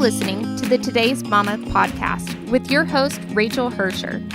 listening to the Today's Mama podcast with your host, Rachel Hersher.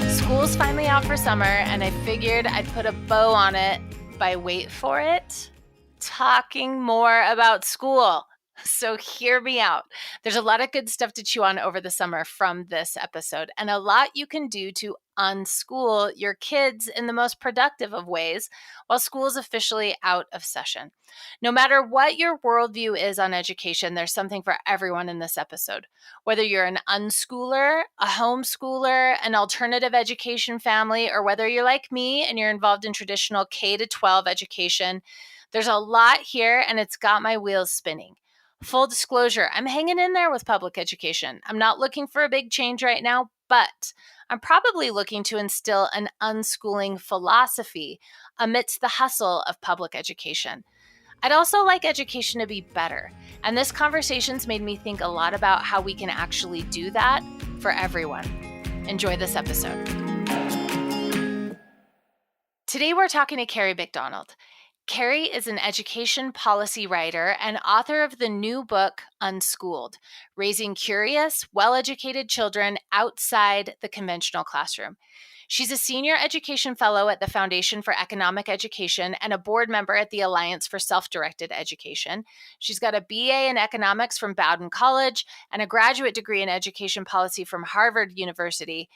School's finally out for summer, and I figured I'd put a bow on it by, wait for it, talking more about school. So hear me out. There's a lot of good stuff to chew on over the summer from this episode, and a lot you can do to unschool your kids in the most productive of ways while school is officially out of session. No matter what your worldview is on education, there's something for everyone in this episode. Whether you're an unschooler, a homeschooler, an alternative education family, or whether you're like me and you're involved in traditional K-12 education, there's a lot here, and it's got my wheels spinning. Full disclosure, I'm hanging in there with public education. I'm not looking for a big change right now, but I'm probably looking to instill an unschooling philosophy amidst the hustle of public education. I'd also like education to be better, and this conversation's made me think a lot about how we can actually do that for everyone. Enjoy this episode. Today we're talking to Kerry McDonald. Kerry is an education policy writer and author of the new book, Unschooled, Raising Curious, Well-Educated Children Outside the Conventional Classroom. She's a senior education fellow at the Foundation for Economic Education and a board member at the Alliance for Self-Directed Education. She's got a BA in economics from Bowdoin College and a graduate degree in education policy from Harvard University.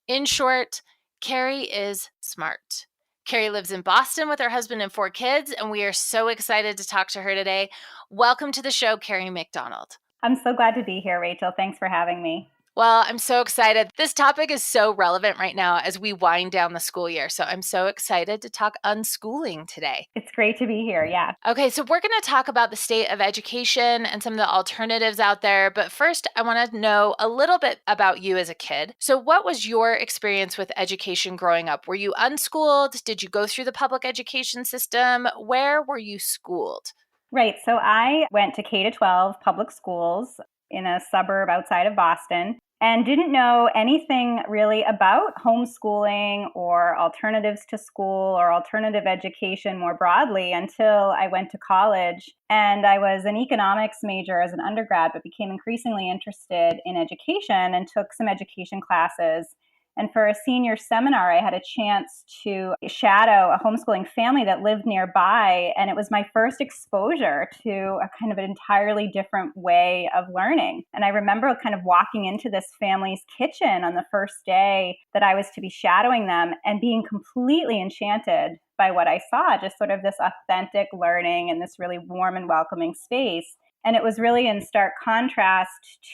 In short, Kerry is smart. Kerry lives in Boston with her husband and 4 kids, and we are so excited to talk to her today. Welcome to the show, Kerry McDonald. I'm so glad to be here, Rachel. Thanks for having me. Well, I'm so excited. This topic is so relevant right now as we wind down the school year. So I'm so excited to talk unschooling today. It's great to be here. Yeah. Okay, so we're going to talk about the state of education and some of the alternatives out there. But first, I want to know a little bit about you as a kid. So what was your experience with education growing up? Were you unschooled? Did you go through the public education system? Where were you schooled? Right. So I went to K-12 public schools in a suburb outside of Boston, and didn't know anything really about homeschooling or alternatives to school or alternative education more broadly until I went to college. And I was an economics major as an undergrad, but became increasingly interested in education and took some education classes. And for a senior seminar, I had a chance to shadow a homeschooling family that lived nearby. And it was my first exposure to a kind of an entirely different way of learning. And I remember kind of walking into this family's kitchen on the first day that I was to be shadowing them and being completely enchanted by what I saw, just sort of this authentic learning in this really warm and welcoming space. And it was really in stark contrast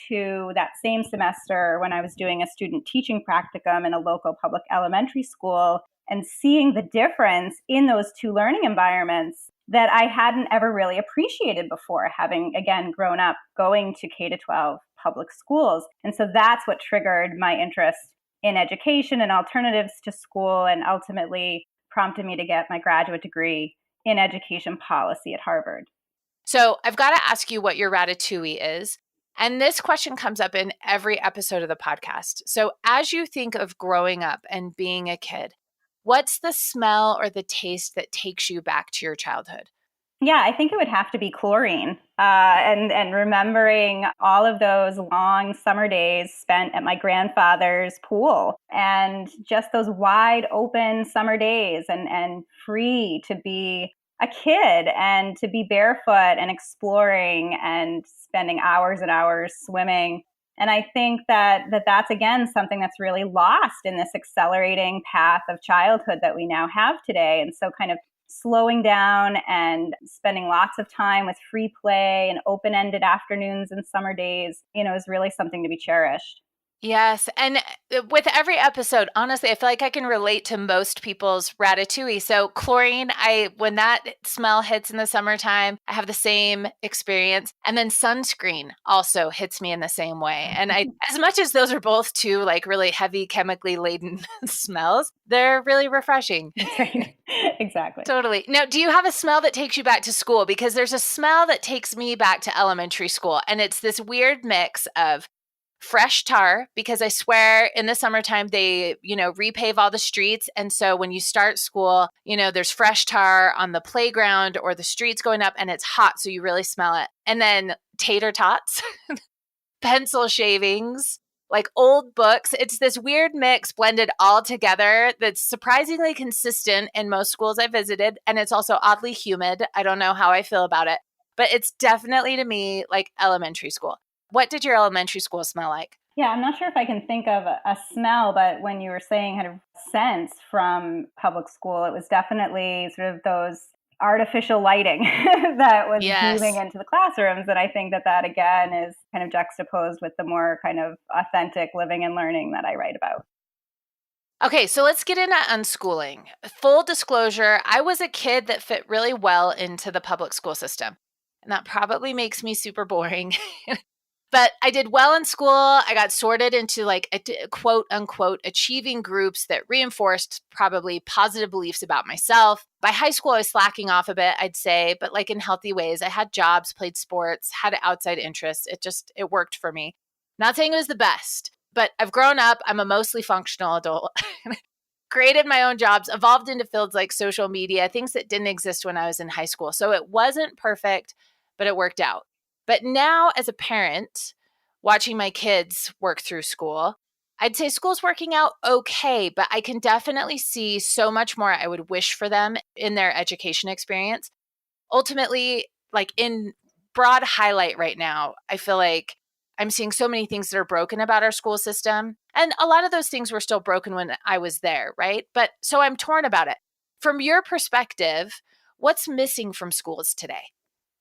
to that same semester when I was doing a student teaching practicum in a local public elementary school and seeing the difference in those two learning environments that I hadn't ever really appreciated before, having, again, grown up going to K-12 public schools. And so that's what triggered my interest in education and alternatives to school, and ultimately prompted me to get my graduate degree in education policy at Harvard. So I've got to ask you what your ratatouille is. And this question comes up in every episode of the podcast. So as you think of growing up and being a kid, what's the smell or the taste that takes you back to your childhood? Yeah, I think it would have to be chlorine. And remembering all of those long summer days spent at my grandfather's pool, and just those wide open summer days and free to be a kid and to be barefoot and exploring and spending hours and hours swimming. And I think that's, again, something that's really lost in this accelerating path of childhood that we now have today. And so kind of slowing down and spending lots of time with free play and open-ended afternoons and summer days, is really something to be cherished. Yes. And with every episode, honestly, I feel like I can relate to most people's ratatouille. So chlorine, when that smell hits in the summertime, I have the same experience. And then sunscreen also hits me in the same way. And as much as those are both two like really heavy chemically laden smells, they're really refreshing. Right. Exactly. Totally. Now, do you have a smell that takes you back to school? Because there's a smell that takes me back to elementary school. And it's this weird mix of fresh tar, because I swear in the summertime, they, repave all the streets. And so when you start school, there's fresh tar on the playground or the streets going up and it's hot. So you really smell it. And then tater tots, pencil shavings, like old books. It's this weird mix blended all together that's surprisingly consistent in most schools I visited. And it's also oddly humid. I don't know how I feel about it, but it's definitely to me like elementary school. What did your elementary school smell like? Yeah, I'm not sure if I can think of a smell, but when you were saying kind of sense from public school, it was definitely sort of those artificial lighting that was moving into the classrooms. And I think that again is kind of juxtaposed with the more kind of authentic living and learning that I write about. Okay, so let's get into unschooling. Full disclosure, I was a kid that fit really well into the public school system. And that probably makes me super boring. But I did well in school. I got sorted into like quote unquote achieving groups that reinforced probably positive beliefs about myself. By high school, I was slacking off a bit, I'd say, but like in healthy ways. I had jobs, played sports, had outside interests. It worked for me. Not saying it was the best, but I've grown up. I'm a mostly functional adult. Created my own jobs, evolved into fields like social media, things that didn't exist when I was in high school. So it wasn't perfect, but it worked out. But now as a parent, watching my kids work through school, I'd say school's working out okay, but I can definitely see so much more I would wish for them in their education experience. Ultimately, like in broad highlight right now, I feel like I'm seeing so many things that are broken about our school system. And a lot of those things were still broken when I was there, right? But so I'm torn about it. From your perspective, what's missing from schools today?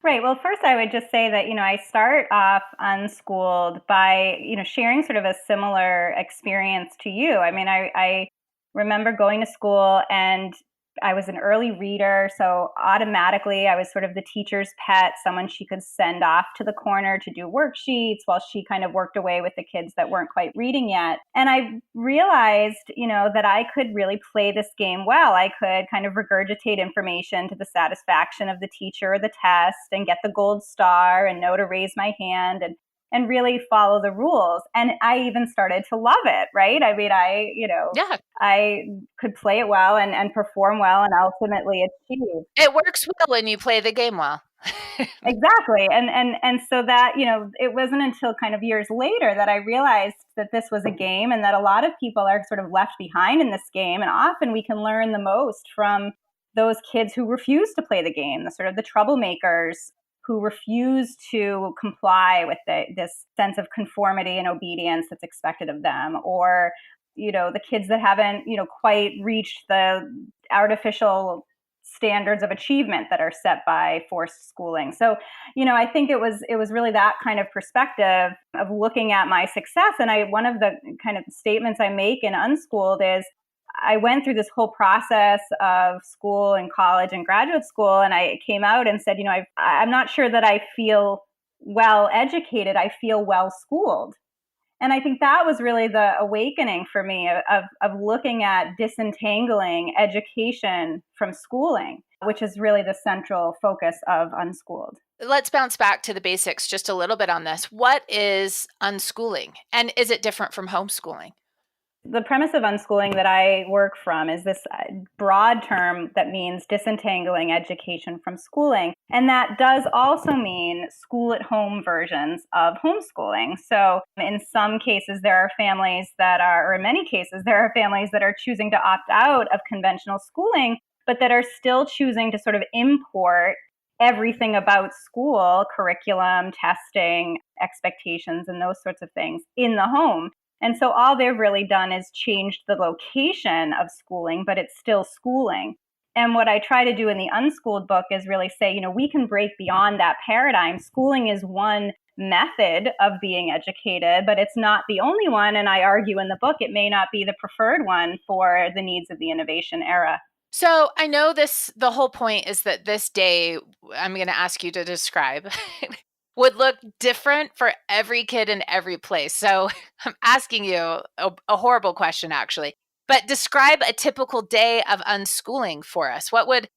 Right. Well, first I would just say that, I start off Unschooled by, sharing sort of a similar experience to you. I mean, I remember going to school and I was an early reader. So automatically I was sort of the teacher's pet, someone she could send off to the corner to do worksheets while she kind of worked away with the kids that weren't quite reading yet. And I realized, that I could really play this game well. I could kind of regurgitate information to the satisfaction of the teacher or the test and get the gold star and know to raise my hand and really follow the rules. And I even started to love it, right? I mean, I could play it well and perform well and ultimately achieve. It works well when you play the game well. Exactly. And so that, it wasn't until kind of years later that I realized that this was a game and that a lot of people are sort of left behind in this game. And often we can learn the most from those kids who refuse to play the game, the sort of the troublemakers who refuse to comply with this sense of conformity and obedience that's expected of them, or, the kids that haven't, quite reached the artificial standards of achievement that are set by forced schooling. So, I think it was really that kind of perspective of looking at my success. And one of the kind of statements I make in Unschooled is, I went through this whole process of school and college and graduate school, and I came out and said, I'm not sure that I feel well educated. I feel well schooled. And I think that was really the awakening for me of looking at disentangling education from schooling, which is really the central focus of Unschooled. Let's bounce back to the basics just a little bit on this. What is unschooling? And is it different from homeschooling? The premise of unschooling that I work from is this broad term that means disentangling education from schooling. And that does also mean school at home versions of homeschooling. So in some cases, there are families that are, or in many cases, there are families that are choosing to opt out of conventional schooling, but that are still choosing to sort of import everything about school, curriculum, testing, expectations, and those sorts of things in the home. And so all they've really done is changed the location of schooling, but it's still schooling. And what I try to do in the Unschooled book is really say, we can break beyond that paradigm. Schooling is one method of being educated, but it's not the only one. And I argue in the book, it may not be the preferred one for the needs of the innovation era. So I know the whole point is that this day, I'm going to ask you to describe would look different for every kid in every place. So I'm asking you a horrible question, actually. But describe a typical day of unschooling for us. What would,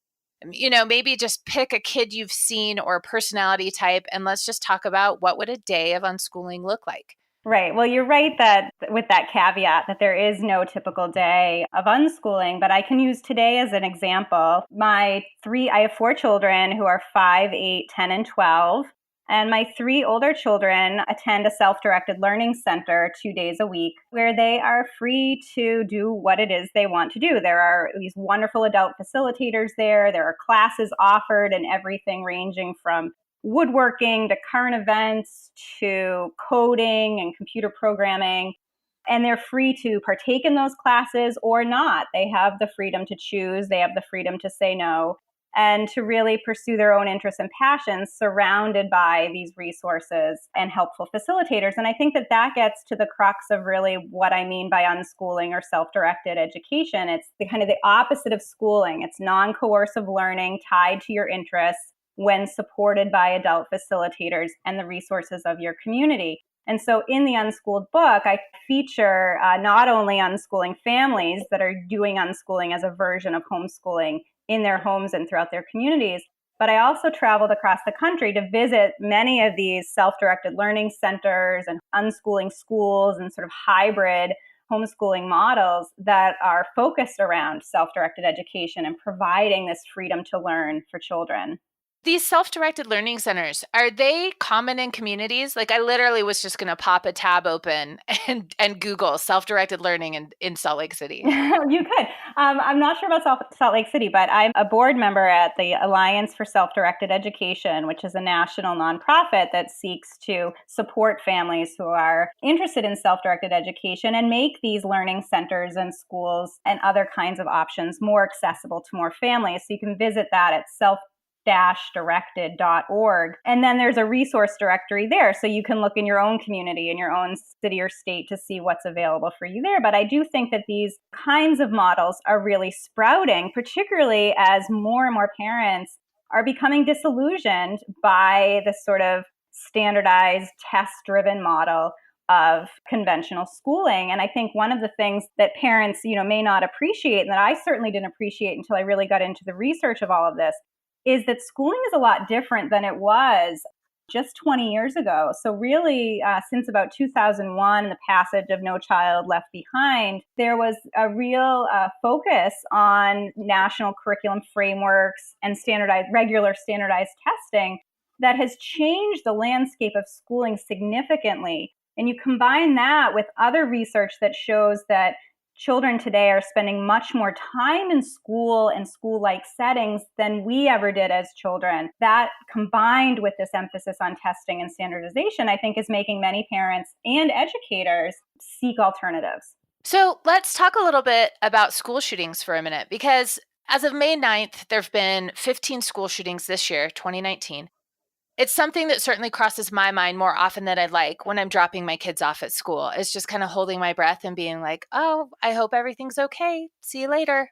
maybe just pick a kid you've seen or a personality type, and let's just talk about what would a day of unschooling look like. Right. Well, you're right that with that caveat that there is no typical day of unschooling, but I can use today as an example. I have 4 children who are 5, 8, 10, and 12. And my 3 older children attend a self-directed learning center 2 days a week where they are free to do what it is they want to do. There are these wonderful adult facilitators there. There are classes offered and everything ranging from woodworking to current events to coding and computer programming. And they're free to partake in those classes or not. They have the freedom to choose. They have the freedom to say no and to really pursue their own interests and passions surrounded by these resources and helpful facilitators. And I think that that gets to the crux of really what I mean by unschooling or self-directed education. It's the kind of the opposite of schooling. It's non-coercive learning tied to your interests when supported by adult facilitators and the resources of your community. And so in the Unschooled book, I feature not only unschooling families that are doing unschooling as a version of homeschooling in their homes and throughout their communities, but I also traveled across the country to visit many of these self-directed learning centers and unschooling schools and sort of hybrid homeschooling models that are focused around self-directed education and providing this freedom to learn for children. These self-directed learning centers, are they common in communities? Like I literally was just going to pop a tab open and Google self-directed learning in Salt Lake City. You could. I'm not sure about Salt Lake City, but I'm a board member at the Alliance for Self-Directed Education, which is a national nonprofit that seeks to support families who are interested in self-directed education and make these learning centers and schools and other kinds of options more accessible to more families. So you can visit that at self-directed.org. And then there's a resource directory there. So you can look in your own community, in your own city or state to see what's available for you there. But I do think that these kinds of models are really sprouting, particularly as more and more parents are becoming disillusioned by the sort of standardized test-driven model of conventional schooling. And I think one of the things that parents, may not appreciate, and that I certainly didn't appreciate until I really got into the research of all of this, is that schooling is a lot different than it was just 20 years ago. So really, since about 2001, the passage of No Child Left Behind, there was a real focus on national curriculum frameworks and regular standardized testing that has changed the landscape of schooling significantly. And you combine that with other research that shows that children today are spending much more time in school and school-like settings than we ever did as children. That combined with this emphasis on testing and standardization, I think is making many parents and educators seek alternatives. So let's talk a little bit about school shootings for a minute, because as of May 9th, there have been 15 school shootings this year, 2019. It's something that certainly crosses my mind more often than I'd like when I'm dropping my kids off at school. It's just kind of holding my breath and being like, oh, I hope everything's okay. See you later,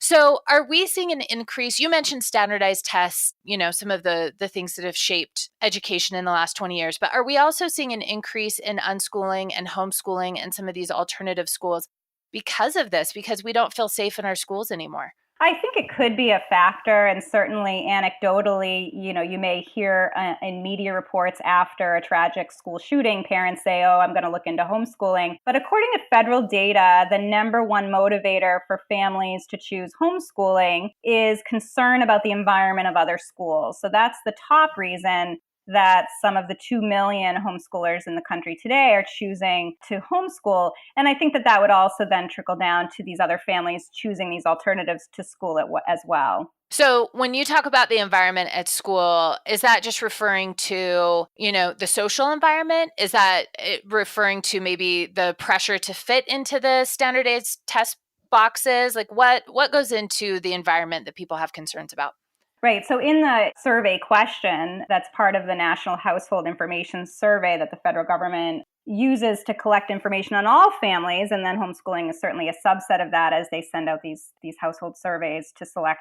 So are we seeing an increase? You mentioned standardized tests, some of the things that have shaped education in the last 20 years, but are we also seeing an increase in unschooling and homeschooling and some of these alternative schools because of this, because we don't feel safe in our schools anymore? I think it could be a factor, and certainly anecdotally, you may hear in media reports after a tragic school shooting, parents say, oh, I'm going to look into homeschooling. But according to federal data, the number one motivator for families to choose homeschooling is concern about the environment of other schools. So that's the top reason that some of the 2 million homeschoolers in the country today are choosing to homeschool. And I think that that would also then trickle down to these other families choosing these alternatives to school as well. So when you talk about the environment at school, is that just referring to, the social environment? Is that referring to maybe the pressure to fit into the standardized test boxes? Like what goes into the environment that people have concerns about? Right. So in the survey question, that's part of the National Household Information Survey that the federal government uses to collect information on all families, and then homeschooling is certainly a subset of that as they send out these household surveys to select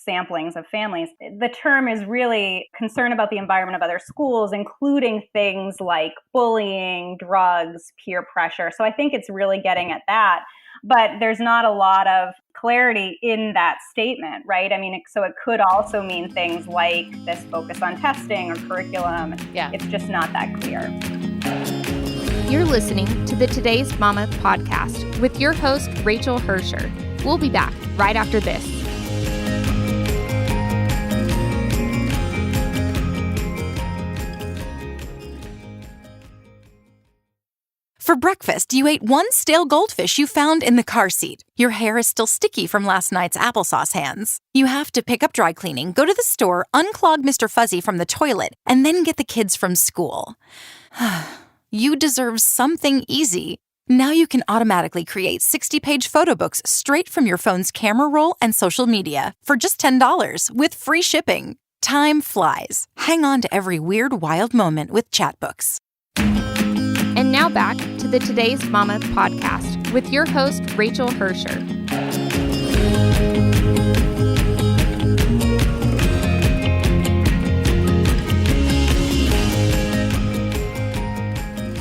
samplings of families. The term is really concern about the environment of other schools, including things like bullying, drugs, peer pressure. So I think it's really getting at that. But there's not a lot of clarity in that statement, right? I mean, so it could also mean things like this focus on testing or curriculum. Yeah. It's just not that clear. You're listening to the Today's Mama podcast with your host, Rachel Hersher. We'll be back right after this. For breakfast, you ate one stale goldfish you found in the car seat. Your hair is still sticky from last night's applesauce hands. You have to pick up dry cleaning, go to the store, unclog Mr. Fuzzy from the toilet, and then get the kids from school. You deserve something easy. Now you can automatically create 60-page photo books straight from your phone's camera roll and social media for just $10 with free shipping. Time flies. Hang on to every weird, wild moment with Chatbooks. And now back to the Today's Mama podcast with your host, Rachel Hersher.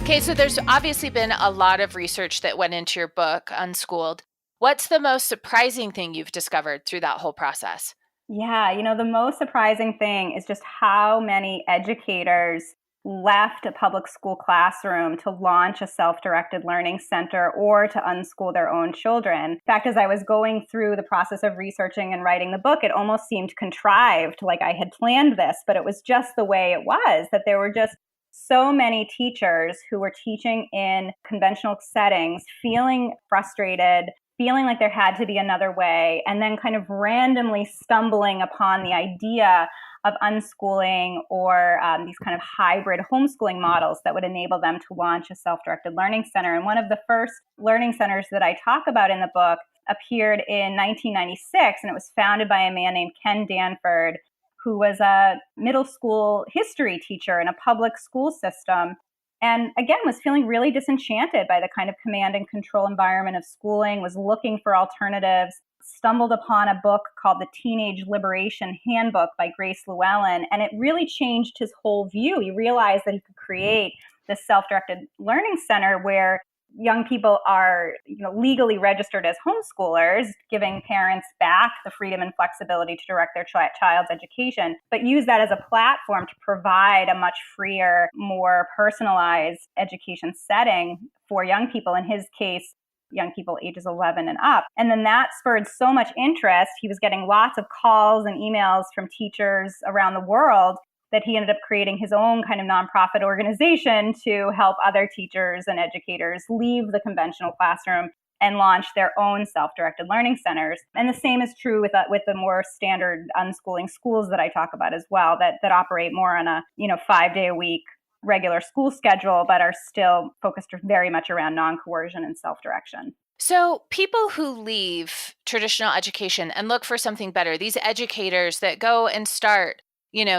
Okay, so there's obviously been a lot of research that went into your book, Unschooled. What's the most surprising thing you've discovered through that whole process? Yeah, the most surprising thing is just how many educators left a public school classroom to launch a self-directed learning center or to unschool their own children. In fact, as I was going through the process of researching and writing the book, it almost seemed contrived, like I had planned this, but it was just the way it was, that there were just so many teachers who were teaching in conventional settings, feeling frustrated, feeling like there had to be another way, and then kind of randomly stumbling upon the idea of unschooling or these kind of hybrid homeschooling models that would enable them to launch a self-directed learning center. And one of the first learning centers that I talk about in the book appeared in 1996, and it was founded by a man named Ken Danford, who was a middle school history teacher in a public school system. And again, was feeling really disenchanted by the kind of command and control environment of schooling, was looking for alternatives, stumbled upon a book called The Teenage Liberation Handbook by Grace Llewellyn, and it really changed his whole view. He realized that he could create this self-directed learning center where young people are legally registered as homeschoolers, giving parents back the freedom and flexibility to direct their child's education, but use that as a platform to provide a much freer, more personalized education setting for young people. In his case, young people ages 11 and up. And then that spurred so much interest. He was getting lots of calls and emails from teachers around the world that he ended up creating his own kind of nonprofit organization to help other teachers and educators leave the conventional classroom and launch their own self-directed learning centers. And the same is true with the more standard unschooling schools that I talk about as well, that operate more on a 5-day-a-week regular school schedule, but are still focused very much around non-coercion and self-direction. So people who leave traditional education and look for something better, these educators that go and start,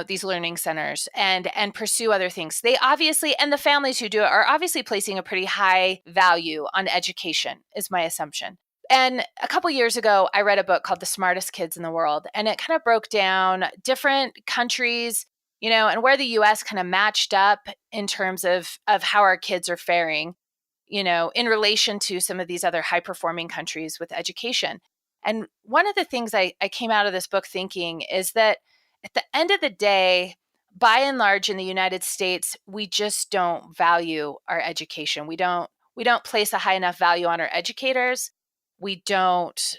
these learning centers and pursue other things, they obviously, and the families who do it are obviously placing a pretty high value on education, is my assumption. And a couple years ago, I read a book called The Smartest Kids in the World, and it kind of broke down different countries, and where the U.S. kind of matched up in terms of how our kids are faring, in relation to some of these other high-performing countries with education. And one of the things I came out of this book thinking is that at the end of the day, by and large in the United States, we just don't value our education. We don't place a high enough value on our educators. We don't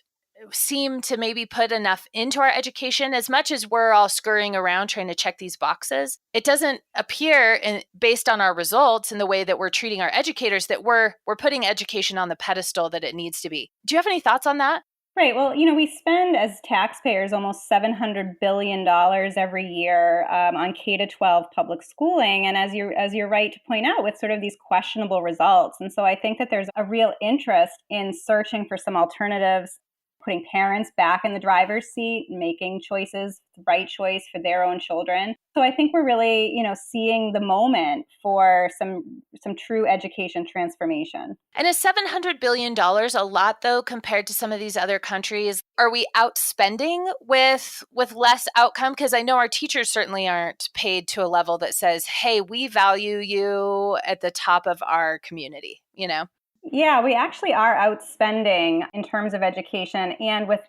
seem to maybe put enough into our education. As much as we're all scurrying around trying to check these boxes, it doesn't appear, based on our results and the way that we're treating our educators, that we're putting education on the pedestal that it needs to be. Do you have any thoughts on that? Right. Well, we spend as taxpayers almost $700 billion every year on K-12 public schooling. And as you're right to point out, with sort of these questionable results. And so I think that there's a real interest in searching for some alternatives, putting parents back in the driver's seat, making choices, the right choice for their own children. So I think we're really, seeing the moment for some true education transformation. And is $700 billion a lot, though, compared to some of these other countries? Are we outspending with less outcome? Because I know our teachers certainly aren't paid to a level that says, hey, we value you at the top of our community, Yeah, we actually are outspending in terms of education and with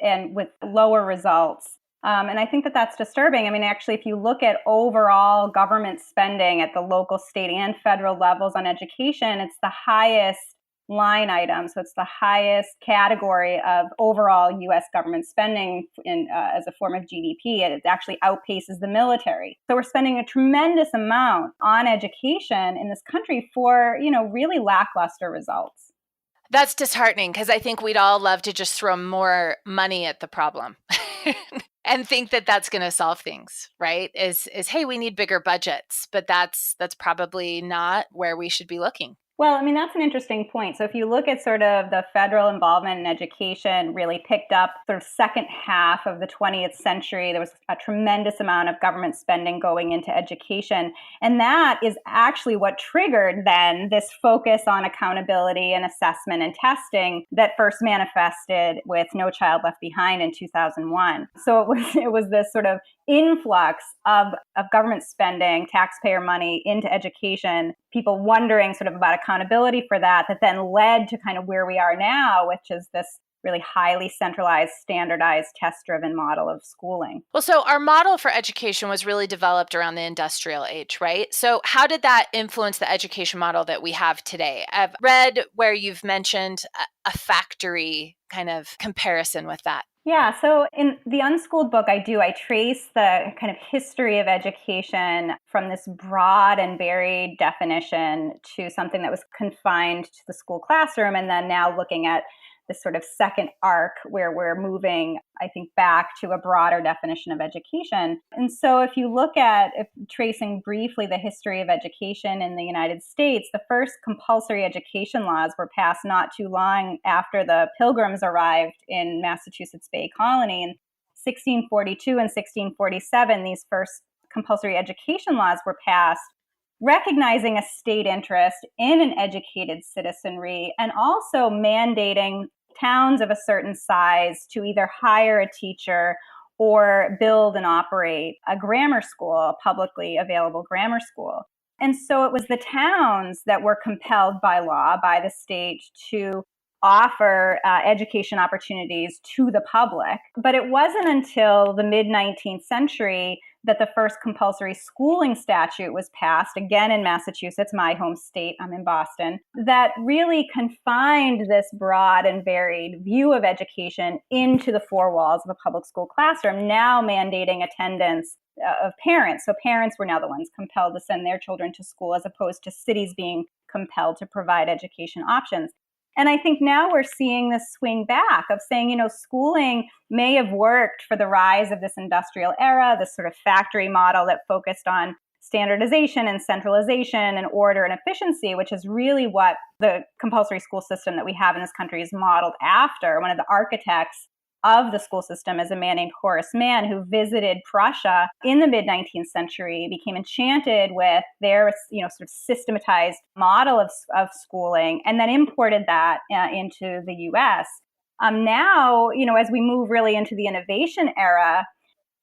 lower results And I think that that's disturbing. I mean, actually, if you look at overall government spending at the local, state, and federal levels on education, it's the highest line item. So it's the highest category of overall U.S. government spending as a form of GDP. It actually outpaces the military. So we're spending a tremendous amount on education in this country for, really lackluster results. That's disheartening because I think we'd all love to just throw more money at the problem and think that that's going to solve things, right? Is hey, we need bigger budgets, but that's probably not where we should be looking. Well, I mean, that's an interesting point. So if you look at sort of the federal involvement in education really picked up sort of second half of the 20th century, there was a tremendous amount of government spending going into education. And that is actually what triggered then this focus on accountability and assessment and testing that first manifested with No Child Left Behind in 2001. So it was this sort of influx of government spending, taxpayer money into education, people wondering sort of about accountability for that then led to kind of where we are now, which is this really highly centralized, standardized, test-driven model of schooling. Well, so our model for education was really developed around the industrial age, right? So how did that influence the education model that we have today? I've read where you've mentioned a factory kind of comparison with that. Yeah, so in the Unschooled book, I trace the kind of history of education from this broad and varied definition to something that was confined to the school classroom, and then now looking at this sort of second arc where we're moving, I think, back to a broader definition of education. And so if you look at tracing briefly the history of education in the United States, the first compulsory education laws were passed not too long after the Pilgrims arrived in Massachusetts Bay Colony. In 1642 and 1647, these first compulsory education laws were passed, recognizing a state interest in an educated citizenry and also mandating towns of a certain size to either hire a teacher or build and operate a grammar school, a publicly available grammar school. And so it was the towns that were compelled by law, by the state, to offer education opportunities to the public. But it wasn't until the mid-19th century that the first compulsory schooling statute was passed, again in Massachusetts, my home state, I'm in Boston, that really confined this broad and varied view of education into the four walls of a public school classroom, now mandating attendance of parents. So parents were now the ones compelled to send their children to school as opposed to cities being compelled to provide education options. And I think now we're seeing this swing back of saying, schooling may have worked for the rise of this industrial era, this sort of factory model that focused on standardization and centralization and order and efficiency, which is really what the compulsory school system that we have in this country is modeled after. One of the architects of the school system is a man named Horace Mann, who visited Prussia in the mid-19th century, became enchanted with their, sort of systematized model of schooling, and then imported that into the U.S. Now, as we move really into the innovation era,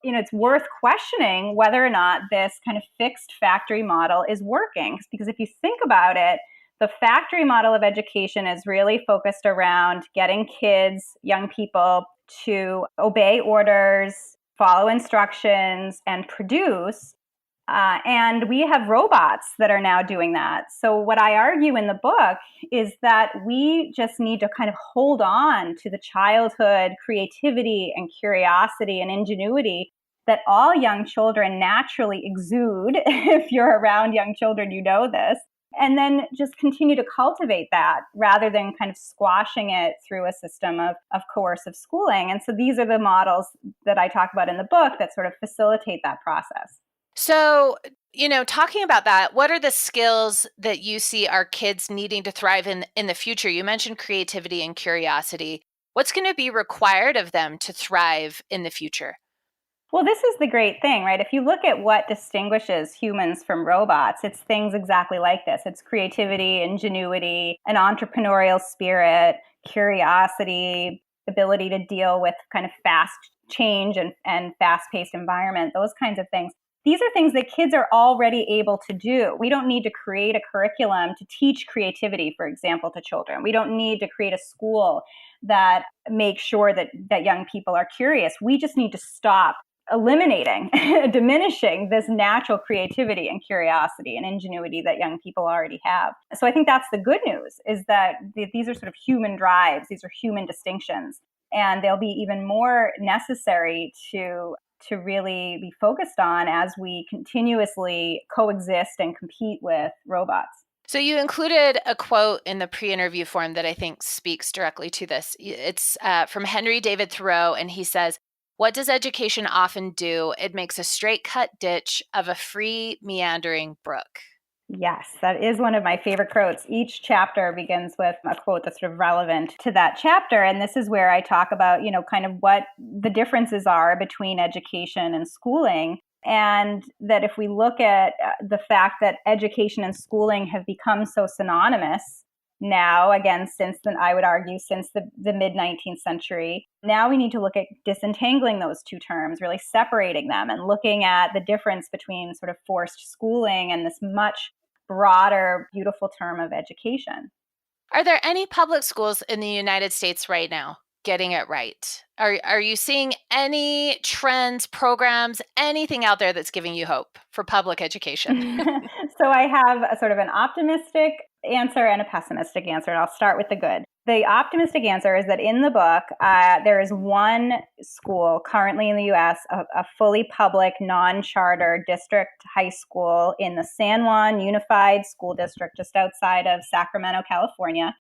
it's worth questioning whether or not this kind of fixed factory model is working. Because if you think about it, the factory model of education is really focused around getting kids, young people, to obey orders, follow instructions, and produce. And we have robots that are now doing that. So what I argue in the book is that we just need to kind of hold on to the childhood creativity and curiosity and ingenuity that all young children naturally exude. If you're around young children, you know this. And then just continue to cultivate that rather than kind of squashing it through a system of coercive schooling. And so these are the models that I talk about in the book that sort of facilitate that process. So, talking about that, what are the skills that you see our kids needing to thrive in the future? You mentioned creativity and curiosity. What's going to be required of them to thrive in the future? Well, this is the great thing, right? If you look at what distinguishes humans from robots, it's things exactly like this. It's creativity, ingenuity, an entrepreneurial spirit, curiosity, ability to deal with kind of fast change and fast-paced environment, those kinds of things. These are things that kids are already able to do. We don't need to create a curriculum to teach creativity, for example, to children. We don't need to create a school that makes sure that young people are curious. We just need to stop eliminating, diminishing this natural creativity and curiosity and ingenuity that young people already have. So I think that's the good news, is that these are sort of human drives. These are human distinctions. And they'll be even more necessary to really be focused on as we continuously coexist and compete with robots. So you included a quote in the pre-interview form that I think speaks directly to this. It's from Henry David Thoreau, and he says, "What does education often do? It makes a straight cut ditch of a free meandering brook." Yes, that is one of my favorite quotes. Each chapter begins with a quote that's sort of relevant to that chapter. And this is where I talk about, kind of what the differences are between education and schooling. And that if we look at the fact that education and schooling have become so synonymous now, again, I would argue, since the mid-19th century, now we need to look at disentangling those two terms, really separating them and looking at the difference between sort of forced schooling and this much broader, beautiful term of education. Are there any public schools in the United States right now getting it right? Are you seeing any trends, programs, anything out there that's giving you hope for public education? So I have a sort of an optimistic answer and a pessimistic answer, and I'll start with the good. The optimistic answer is that in the book, there is one school currently in the U.S., a fully public, non-charter district high school in the San Juan Unified School District just outside of Sacramento, California,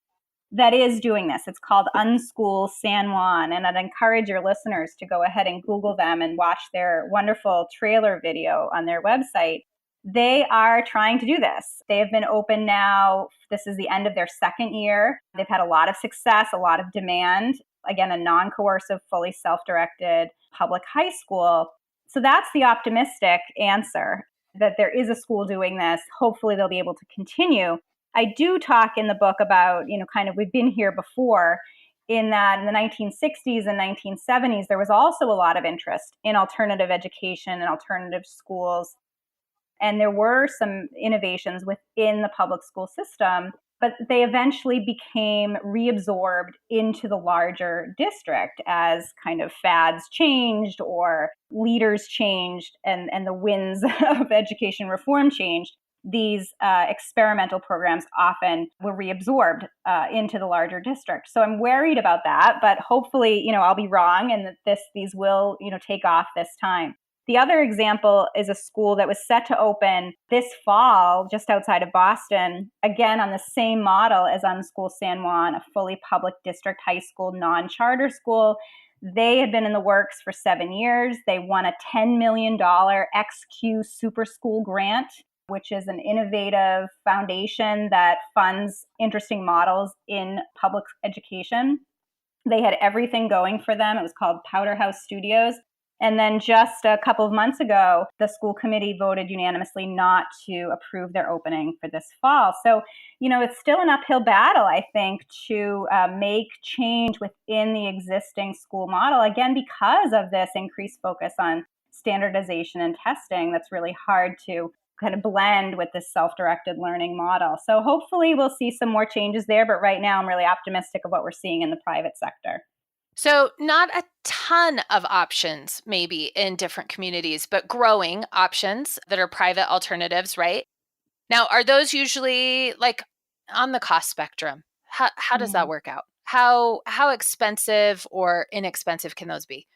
that is doing this. It's called Unschool San Juan, and I'd encourage your listeners to go ahead and Google them and watch their wonderful trailer video on their website. They are trying to do this. They have been open now. This is the end of their second year. They've had a lot of success, a lot of demand. Again, a non-coercive, fully self-directed public high school. So that's the optimistic answer, that there is a school doing this. Hopefully they'll be able to continue. I do talk in the book about, kind of we've been here before, in that in the 1960s and 1970s, there was also a lot of interest in alternative education and alternative schools. And there were some innovations within the public school system, but they eventually became reabsorbed into the larger district as kind of fads changed or leaders changed and the winds of education reform changed. These experimental programs often were reabsorbed into the larger district. So I'm worried about that, but hopefully, I'll be wrong and that these will, take off this time. The other example is a school that was set to open this fall just outside of Boston, again on the same model as Unschool San Juan, a fully public district high school, non-charter school. They had been in the works for 7 years. They won a $10 million XQ Super School grant, which is an innovative foundation that funds interesting models in public education. They had everything going for them. It was called Powderhouse Studios. And then just a couple of months ago, the school committee voted unanimously not to approve their opening for this fall. So, it's still an uphill battle, I think, to make change within the existing school model, again, because of this increased focus on standardization and testing that's really hard to kind of blend with this self-directed learning model. So hopefully we'll see some more changes there. But right now, I'm really optimistic of what we're seeing in the private sector. So not a ton of options maybe in different communities, but growing options that are private alternatives, right? Now, are those usually like on the cost spectrum? How does that work out? How expensive or inexpensive can those be?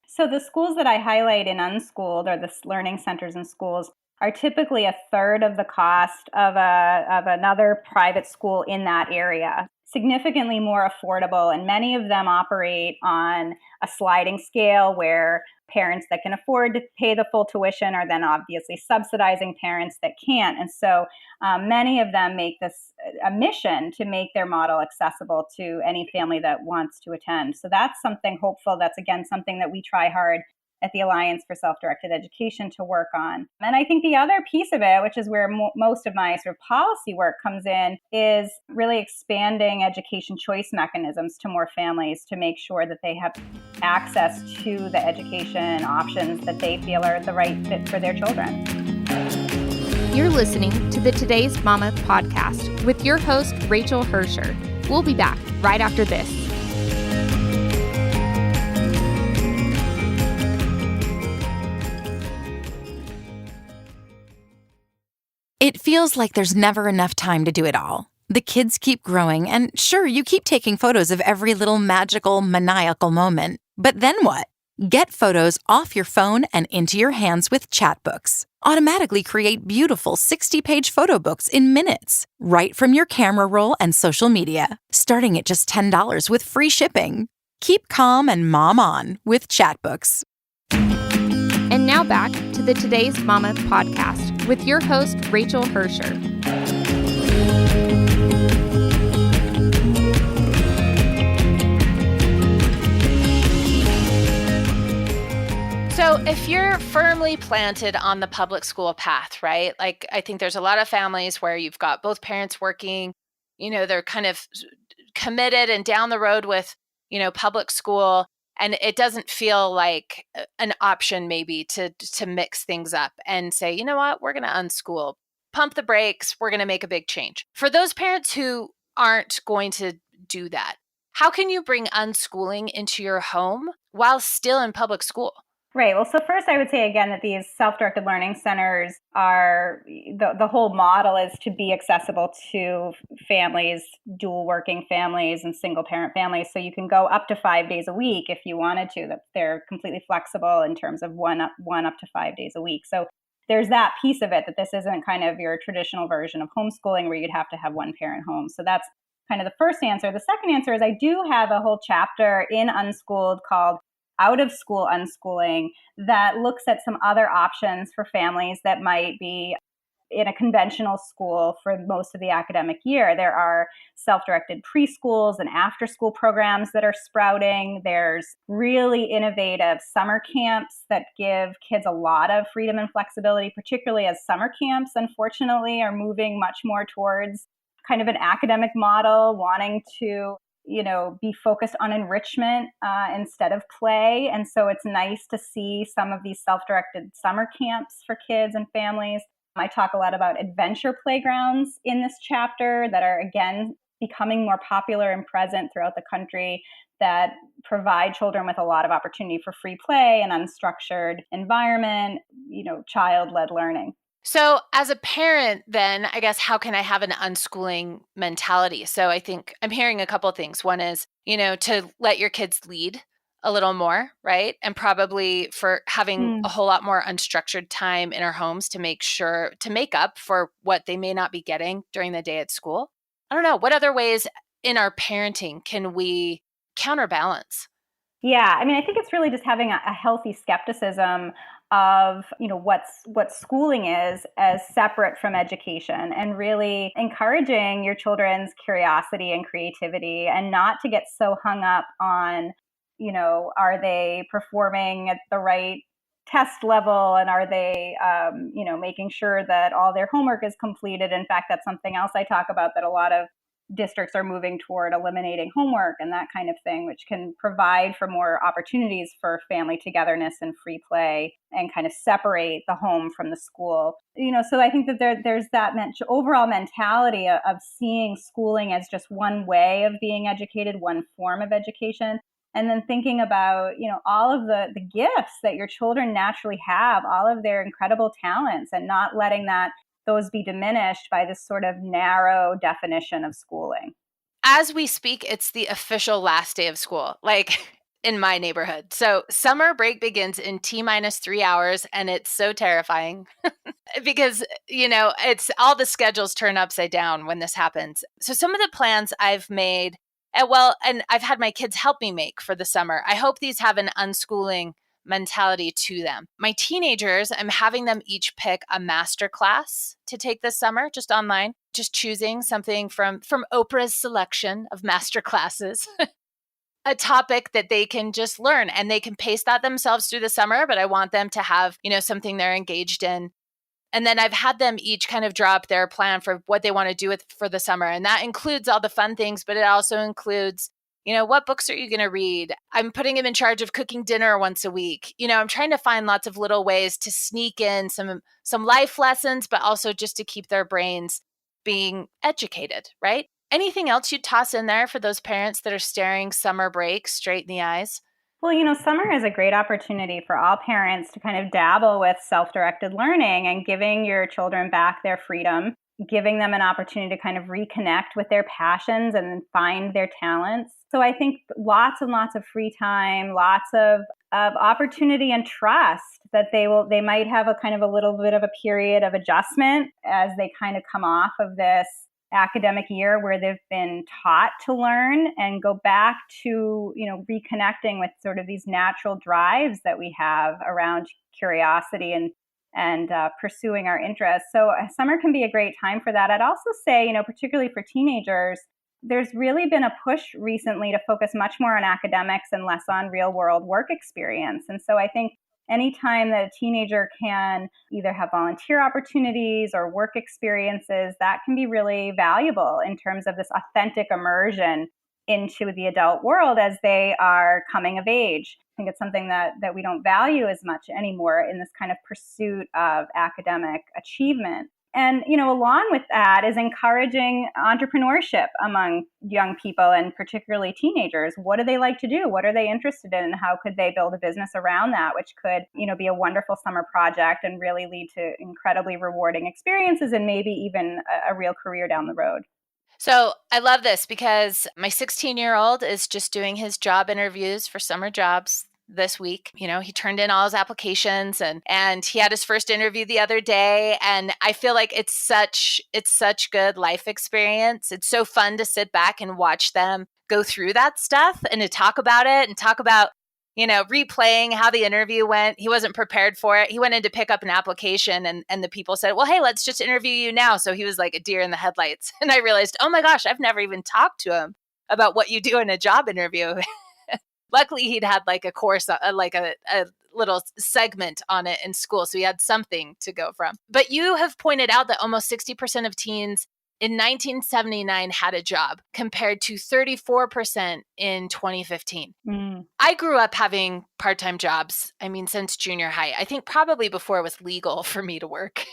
So the schools that I highlight in Unschooled, or the learning centers and schools, are typically a third of the cost of another private school in that area. Significantly more affordable, and many of them operate on a sliding scale where parents that can afford to pay the full tuition are then obviously subsidizing parents that can't. And so many of them make this a mission to make their model accessible to any family that wants to attend. So that's something hopeful. That's, again, something that we try hard at the Alliance for Self-Directed Education to work on. And I think the other piece of it, which is where most of my sort of policy work comes in, is really expanding education choice mechanisms to more families to make sure that they have access to the education options that they feel are the right fit for their children. You're listening to the Today's Mama podcast with your host, Rachel Hersher. We'll be back right after this. It feels like there's never enough time to do it all. The kids keep growing, and sure, you keep taking photos of every little magical, maniacal moment. But then what? Get photos off your phone and into your hands with Chatbooks. Automatically create beautiful 60-page photo books in minutes, right from your camera roll and social media, starting at just $10 with free shipping. Keep calm and mom on with Chatbooks. And now back to the Today's Mama podcast with your host, Rachel Hersher. So if you're firmly planted on the public school path, right? Like I think there's a lot of families where you've got both parents working, they're kind of committed and down the road with, public school. And it doesn't feel like an option maybe to mix things up and say, you know what, we're going to unschool, pump the brakes, we're going to make a big change. For those parents who aren't going to do that, how can you bring unschooling into your home while still in public school? Right. Well, so first I would say again that these self-directed learning centers are, the whole model is to be accessible to families, dual working families and single parent families. So you can go up to 5 days a week if you wanted to, that they're completely flexible in terms of one up to 5 days a week. So there's that piece of it, that this isn't kind of your traditional version of homeschooling where you'd have to have one parent home. So that's kind of the first answer. The second answer is I do have a whole chapter in Unschooled called Out of School Unschooling that looks at some other options for families that might be in a conventional school for most of the academic year. There are self-directed preschools and after-school programs that are sprouting. There's really innovative summer camps that give kids a lot of freedom and flexibility, particularly as summer camps, unfortunately, are moving much more towards kind of an academic model, wanting to be focused on enrichment instead of play. And so it's nice to see some of these self-directed summer camps for kids and families. I talk a lot about adventure playgrounds in this chapter that are, again, becoming more popular and present throughout the country, that provide children with a lot of opportunity for free play and unstructured environment, child-led learning. So as a parent, then, I guess, how can I have an unschooling mentality? So I think I'm hearing a couple of things. One is, to let your kids lead a little more, right? And probably for having a whole lot more unstructured time in our homes to make up for what they may not be getting during the day at school. I don't know. What other ways in our parenting can we counterbalance? Yeah, I mean, I think it's really just having a healthy skepticism of, what schooling is as separate from education, and really encouraging your children's curiosity and creativity, and not to get so hung up on, are they performing at the right test level, and are they, making sure that all their homework is completed. In fact, that's something else I talk about, that a lot of districts are moving toward eliminating homework and that kind of thing, which can provide for more opportunities for family togetherness and free play, and kind of separate the home from the school. So I think that there's that overall mentality of seeing schooling as just one way of being educated, one form of education. And then thinking about, all of the gifts that your children naturally have, all of their incredible talents, and not letting those be diminished by this sort of narrow definition of schooling. As we speak, it's the official last day of school, like in my neighborhood. So summer break begins in T-minus 3 hours, and it's so terrifying because, it's all the schedules turn upside down when this happens. So some of the plans I've made, and I've had my kids help me make for the summer, I hope these have an unschooling mentality to them. My teenagers, I'm having them each pick a master class to take this summer, just online, just choosing something from Oprah's selection of master classes. a topic that they can just learn, and they can pace that themselves through the summer, but I want them to have, something they're engaged in. And then I've had them each kind of draw up their plan for what they want to do for the summer. And that includes all the fun things, but it also includes, what books are you going to read? I'm putting them in charge of cooking dinner once a week. I'm trying to find lots of little ways to sneak in some life lessons, but also just to keep their brains being educated, right? Anything else you'd toss in there for those parents that are staring summer break straight in the eyes? Well, summer is a great opportunity for all parents to kind of dabble with self-directed learning and giving your children back their freedom, giving them an opportunity to kind of reconnect with their passions and find their talents. So I think lots and lots of free time, lots of opportunity and trust that they might have a kind of a little bit of a period of adjustment as they kind of come off of this academic year where they've been taught to learn and go back to, reconnecting with sort of these natural drives that we have around curiosity and pursuing our interests. So summer can be a great time for that. I'd also say, particularly for teenagers, there's really been a push recently to focus much more on academics and less on real world work experience. And so I think anytime that a teenager can either have volunteer opportunities or work experiences, that can be really valuable in terms of this authentic immersion into the adult world as they are coming of age. I think it's something that we don't value as much anymore in this kind of pursuit of academic achievement. And, along with that is encouraging entrepreneurship among young people and particularly teenagers. What do they like to do? What are they interested in? And how could they build a business around that, which could, be a wonderful summer project and really lead to incredibly rewarding experiences and maybe even a real career down the road. So I love this because my 16-year-old is just doing his job interviews for summer jobs this week. He turned in all his applications and he had his first interview the other day. And I feel like it's such good life experience. It's so fun to sit back and watch them go through that stuff and to talk about it and talk about, replaying how the interview went. He wasn't prepared for it. He went in to pick up an application and the people said, well, hey, let's just interview you now. So he was like a deer in the headlights. And I realized, oh my gosh, I've never even talked to him about what you do in a job interview. Luckily, he'd had like a course, like a little segment on it in school. So he had something to go from. But you have pointed out that almost 60% of teens in 1979 had a job compared to 34% in 2015. I grew up having part-time jobs. Since junior high. I think probably before it was legal for me to work.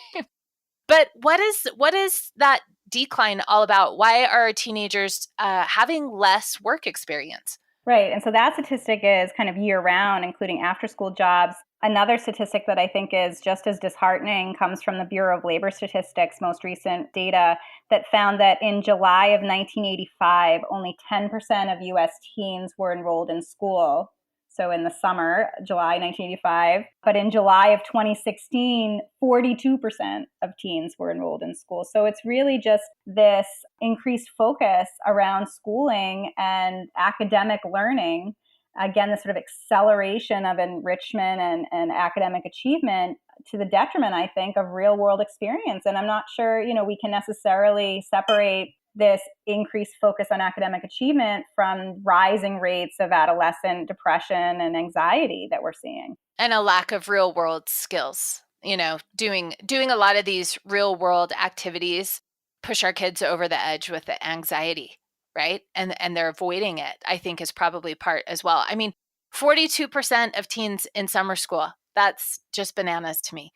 But what is that decline all about? Why are teenagers having less work experience? Right. And so that statistic is kind of year round, including after school jobs. Another statistic that I think is just as disheartening comes from the Bureau of Labor Statistics' most recent data that found that in July of 1985, only 10% of U.S. teens were enrolled in school. So in the summer, July 1985. But in July of 2016, 42% of teens were enrolled in school. So it's really just this increased focus around schooling and academic learning. Again, the sort of acceleration of enrichment and academic achievement to the detriment, I think, of real world experience. And I'm not sure, we can necessarily separate this increased focus on academic achievement from rising rates of adolescent depression and anxiety that we're seeing. And a lack of real world skills, doing a lot of these real world activities push our kids over the edge with the anxiety, right? And they're avoiding it, I think, is probably part as well. 42% of teens in summer school, that's just bananas to me.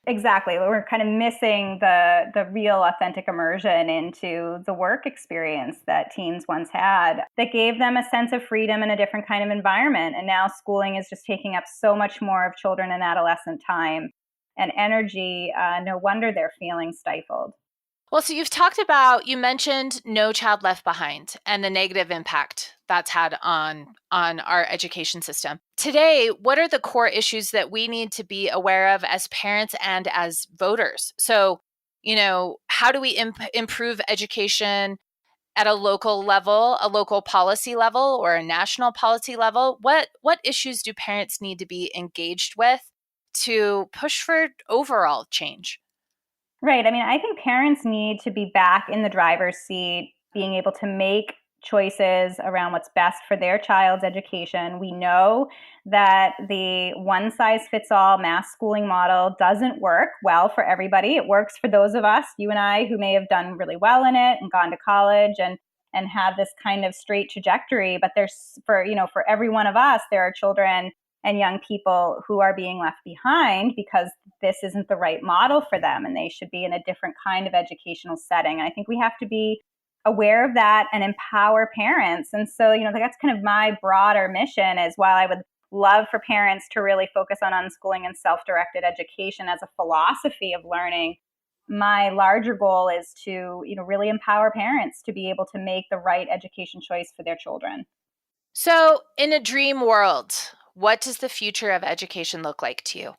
Exactly. We're kind of missing the real authentic immersion into the work experience that teens once had that gave them a sense of freedom in a different kind of environment. And now schooling is just taking up so much more of children and adolescent time and energy. No wonder they're feeling stifled. Well, so you mentioned No Child Left Behind and the negative impact that's had on our education system. Today, what are the core issues that we need to be aware of as parents and as voters? So, how do we improve education at a local level, a local policy level, or a national policy level? What issues do parents need to be engaged with to push for overall change? Right. I think parents need to be back in the driver's seat, being able to make choices around what's best for their child's education. We know that the one-size-fits-all mass schooling model doesn't work well for everybody. It works for those of us, you and I, who may have done really well in it and gone to college and had this kind of straight trajectory. But there's, for every one of us, there are children and young people who are being left behind because this isn't the right model for them, and they should be in a different kind of educational setting. And I think we have to be aware of that and empower parents. And so, that's kind of my broader mission, is while I would love for parents to really focus on unschooling and self-directed education as a philosophy of learning, my larger goal is to, really empower parents to be able to make the right education choice for their children. So in a dream world, what does the future of education look like to you?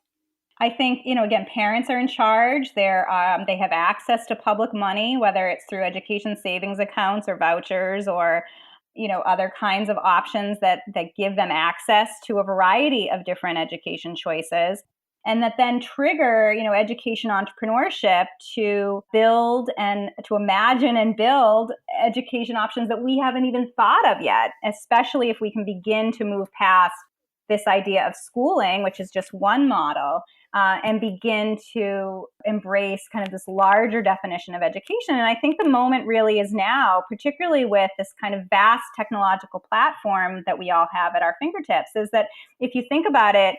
I think, again, parents are in charge. They have access to public money, whether it's through education savings accounts or vouchers or, other kinds of options that give them access to a variety of different education choices. And that then trigger, education entrepreneurship to build and to imagine and build education options that we haven't even thought of yet, especially if we can begin to move past this idea of schooling, which is just one model, and begin to embrace kind of this larger definition of education. And I think the moment really is now, particularly with this kind of vast technological platform that we all have at our fingertips, is that if you think about it,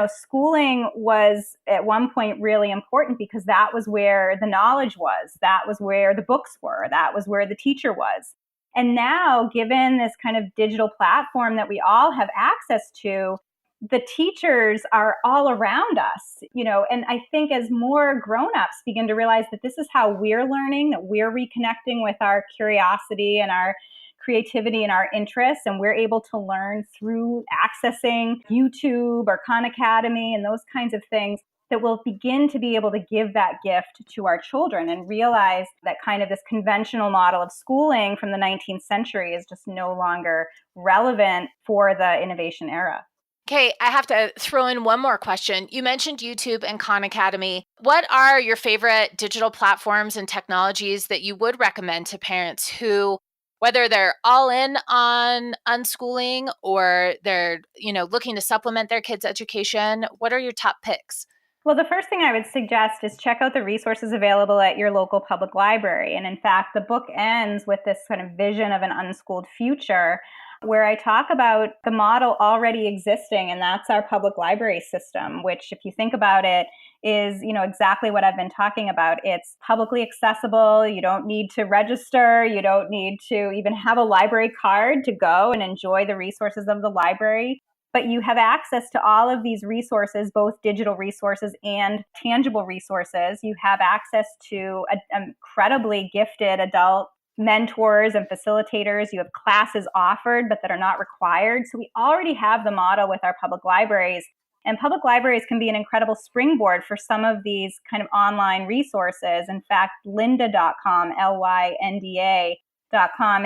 schooling was at one point really important because that was where the knowledge was, that was where the books were, that was where the teacher was. And now, given this kind of digital platform that we all have access to, the teachers are all around us, and I think as more grown-ups begin to realize that this is how we're learning, that we're reconnecting with our curiosity and our creativity and our interests, and we're able to learn through accessing YouTube or Khan Academy and those kinds of things, that we'll begin to be able to give that gift to our children and realize that kind of this conventional model of schooling from the 19th century is just no longer relevant for the innovation era. Okay, I have to throw in one more question. You mentioned YouTube and Khan Academy. What are your favorite digital platforms and technologies that you would recommend to parents who, whether they're all in on unschooling or they're, looking to supplement their kids' education? What are your top picks? Well, the first thing I would suggest is check out the resources available at your local public library. And in fact, the book ends with this kind of vision of an unschooled future, where I talk about the model already existing, and that's our public library system, which, if you think about it, is, exactly what I've been talking about. It's publicly accessible. You don't need to register. You don't need to even have a library card to go and enjoy the resources of the library. But you have access to all of these resources, both digital resources and tangible resources. You have access to incredibly gifted adult mentors and facilitators. You have classes offered, but that are not required. So we already have the model with our public libraries. And public libraries can be an incredible springboard for some of these kind of online resources. In fact, lynda.com, lynda.com,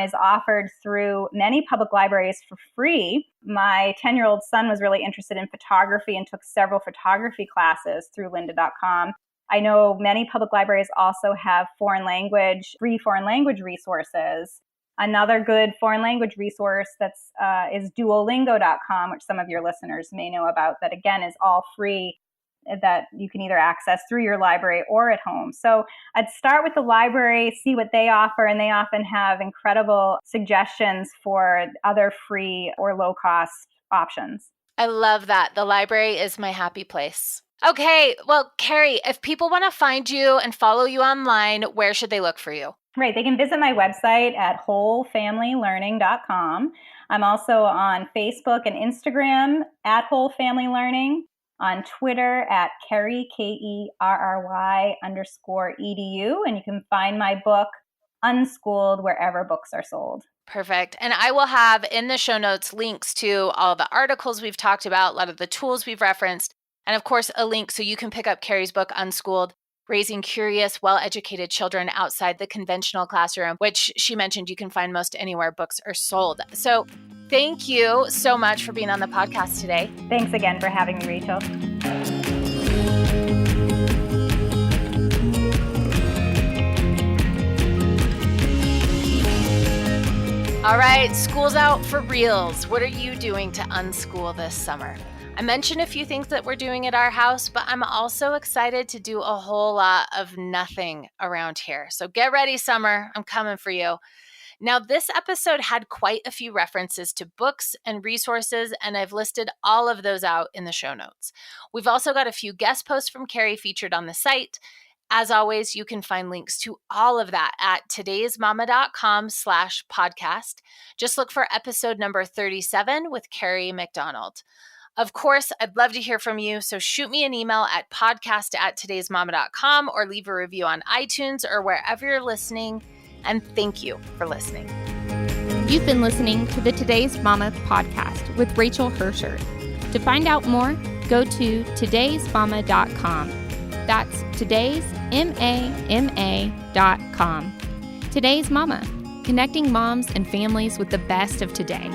is offered through many public libraries for free. My 10-year-old son was really interested in photography and took several photography classes through lynda.com. I know many public libraries also have free foreign language resources. Another good foreign language resource is duolingo.com, which some of your listeners may know about, that again is all free, that you can either access through your library or at home. So I'd start with the library, see what they offer, and they often have incredible suggestions for other free or low-cost options. I love that. The library is my happy place. Okay, well, Kerry, if people want to find you and follow you online, where should they look for you? Right, they can visit my website at wholefamilylearning.com. I'm also on Facebook and Instagram at Whole Family Learning, on Twitter at Kerry, Kerry _edu, and you can find my book, Unschooled, wherever books are sold. Perfect. And I will have in the show notes links to all the articles we've talked about, a lot of the tools we've referenced, and of course, a link so you can pick up Kerry's book, Unschooled, Raising Curious, Well-Educated Children Outside the Conventional Classroom, which she mentioned you can find most anywhere books are sold. So thank you so much for being on the podcast today. Thanks again for having me, Rachel. All right, school's out for reals. What are you doing to unschool this summer? I mentioned a few things that we're doing at our house, but I'm also excited to do a whole lot of nothing around here. So get ready, summer. I'm coming for you. Now, this episode had quite a few references to books and resources, and I've listed all of those out in the show notes. We've also got a few guest posts from Kerry featured on the site. As always, you can find links to all of that at todaysmama.com/podcast. Just look for episode number 37 with Kerry McDonald. Of course, I'd love to hear from you, so shoot me an email at podcast@todaysmama.com or leave a review on iTunes or wherever you're listening. And thank you for listening. You've been listening to the Today's Mama podcast with Rachel Hersher. To find out more, go to todaysmama.com. That's todaysmama.com. Today's Mama, connecting moms and families with the best of today.